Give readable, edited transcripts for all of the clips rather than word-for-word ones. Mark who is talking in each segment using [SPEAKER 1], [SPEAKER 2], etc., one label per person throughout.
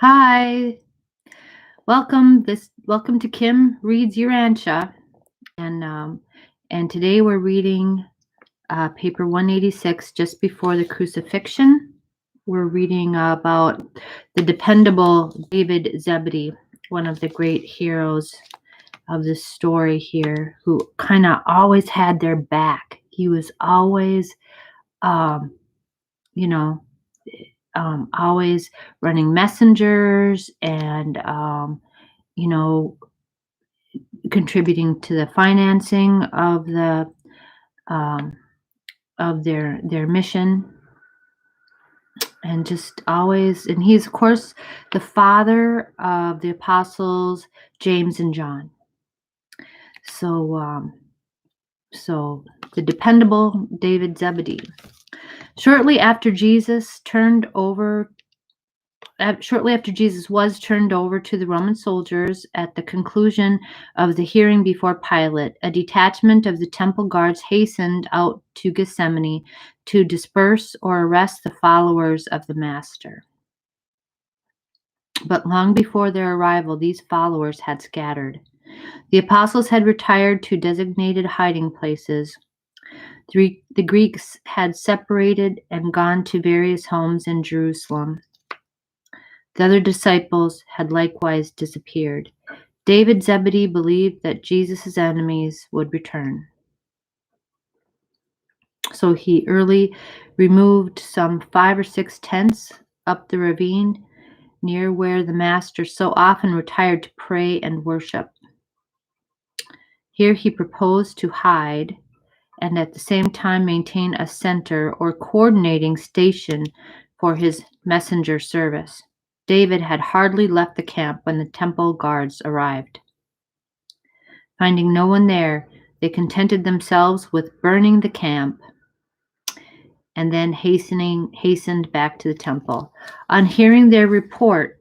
[SPEAKER 1] Hi, welcome to Kim Reads Urantia, and today we're reading paper 186, just before the crucifixion. We're reading about the dependable David Zebedee, one of the great heroes of this story here, who kind of always had their back. He was always, um, you know, always running messengers and you know, contributing to the financing um, of their mission, and just always. And he's of course the father of the apostles James and John. So so the dependable David Zebedee. Shortly after Jesus turned over Shortly after Jesus was turned over to the Roman soldiers at the conclusion of the hearing before Pilate, a detachment of the temple guards hastened out to Gethsemane to disperse or arrest the followers of the Master. But long before their arrival, these followers had scattered. The apostles had retired to designated hiding places. The Greeks had separated and gone to various homes in Jerusalem. The other disciples had likewise disappeared. David Zebedee believed that Jesus' enemies would return. So he early removed some 5 or 6 tents up the ravine near where the Master so often retired to pray and worship. Here he proposed to hide and at the same time maintain a center or coordinating station for his messenger service. David had hardly left the camp when the temple guards arrived. Finding no one there, they contented themselves with burning the camp and then hastened back to the temple. On hearing their report,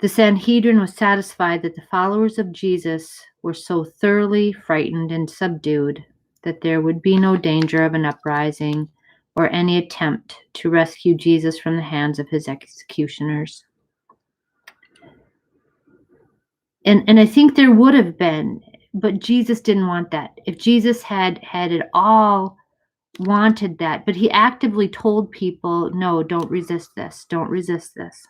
[SPEAKER 1] the Sanhedrin was satisfied that the followers of Jesus were so thoroughly frightened and subdued that there would be no danger of an uprising or any attempt to rescue Jesus from the hands of his executioners. And I think there would have been, but Jesus didn't want that. If Jesus had it all wanted that, but he actively told people, no, don't resist this. Don't resist this.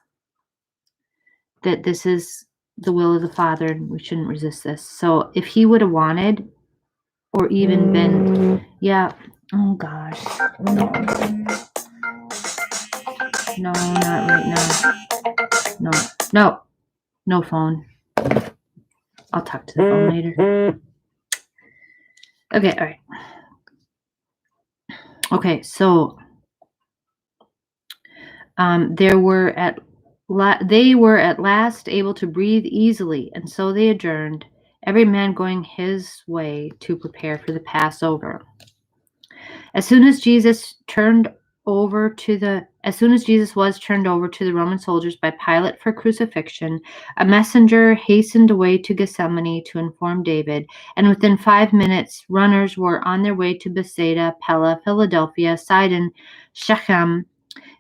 [SPEAKER 1] That this is the will of the Father and we shouldn't resist this. So if he would have wanted or even been, yeah, oh gosh. No, not right now. No phone. I'll talk to the phone later. Okay, all right. Okay, so they were at last able to breathe easily, and so they adjourned, every man going his way to prepare for the Passover. As soon as Jesus was turned over to the Roman soldiers by Pilate for crucifixion, a messenger hastened away to Gethsemane to inform David, and within 5 minutes, runners were on their way to Bethsaida, Pella, Philadelphia, Sidon, Shechem,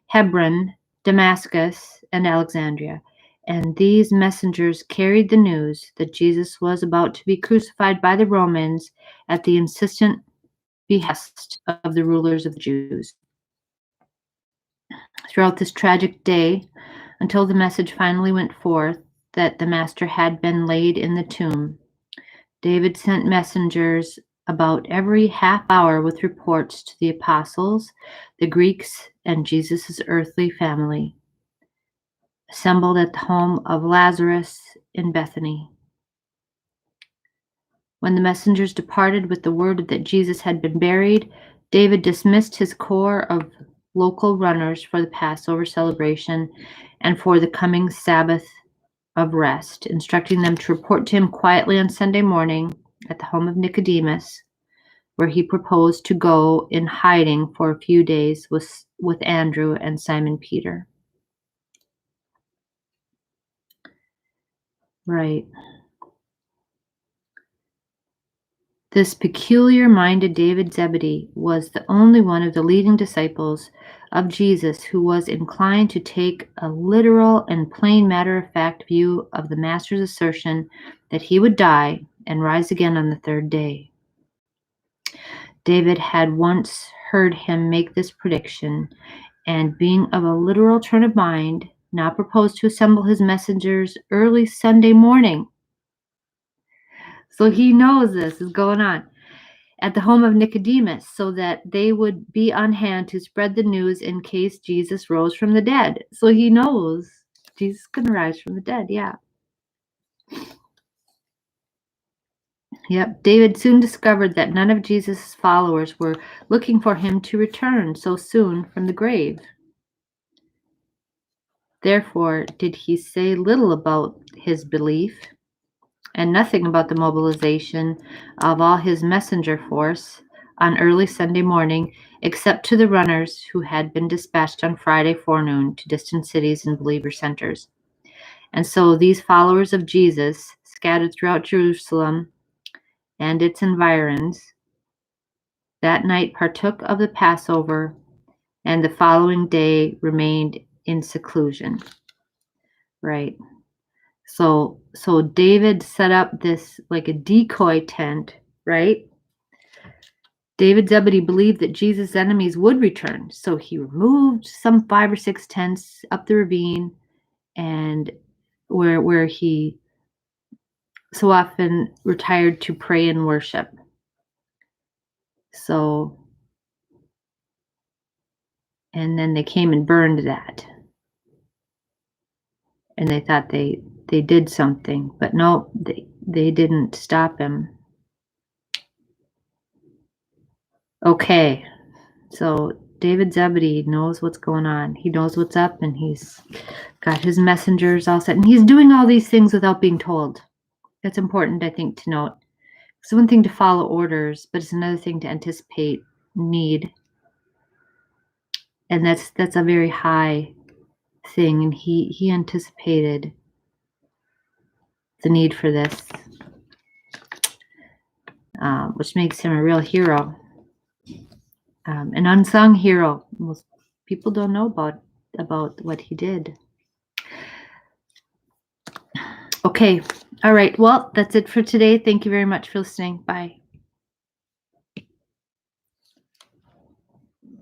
[SPEAKER 1] Hebron, Damascus, and Alexandria. And these messengers carried the news that Jesus was about to be crucified by the Romans at the insistent behest of the rulers of the Jews. Throughout this tragic day, until the message finally went forth that the Master had been laid in the tomb, David sent messengers about every half hour with reports to the apostles, the Greeks, and Jesus' earthly family, assembled at the home of Lazarus in Bethany. When the messengers departed with the word that Jesus had been buried, David dismissed his corps of local runners for the Passover celebration and for the coming Sabbath of rest, instructing them to report to him quietly on Sunday morning at the home of Nicodemus, where he proposed to go in hiding for a few days with Andrew and Simon Peter. Right. This peculiar-minded David Zebedee was the only one of the leading disciples of Jesus who was inclined to take a literal and plain matter-of-fact view of the Master's assertion that he would die and rise again on the third day. David had once heard him make this prediction, and being of a literal turn of mind, now proposed to assemble his messengers early Sunday morning. So he knows this is going on at the home of Nicodemus, so that they would be on hand to spread the news in case Jesus rose from the dead. So he knows Jesus is going to rise from the dead, yeah. Yep, David soon discovered that none of Jesus' followers were looking for him to return so soon from the grave. Therefore, did he say little about his belief and nothing about the mobilization of all his messenger force on early Sunday morning, except to the runners who had been dispatched on Friday forenoon to distant cities and believer centers. And so these followers of Jesus, scattered throughout Jerusalem and its environs, that night partook of the Passover, and the following day remained in seclusion. Right. So David set up this like a decoy tent, right? David Zebedee believed that Jesus' enemies would return, so he removed some 5 or 6 tents up the ravine, and where he so often retired to pray and worship. So, and then they came and burned that, and they thought they did something, but no, they didn't stop him. Okay, so David Zebedee knows what's going on. He knows what's up, and he's got his messengers all set, and he's doing all these things without being told. That's important, I think, to note. It's one thing to follow orders, but it's another thing to anticipate need, and that's a very high thing. And he anticipated the need for this, which makes him a real hero, an unsung hero. Most people don't know about what he did. Okay. All right. Well, that's it for today. Thank you very much for listening. Bye.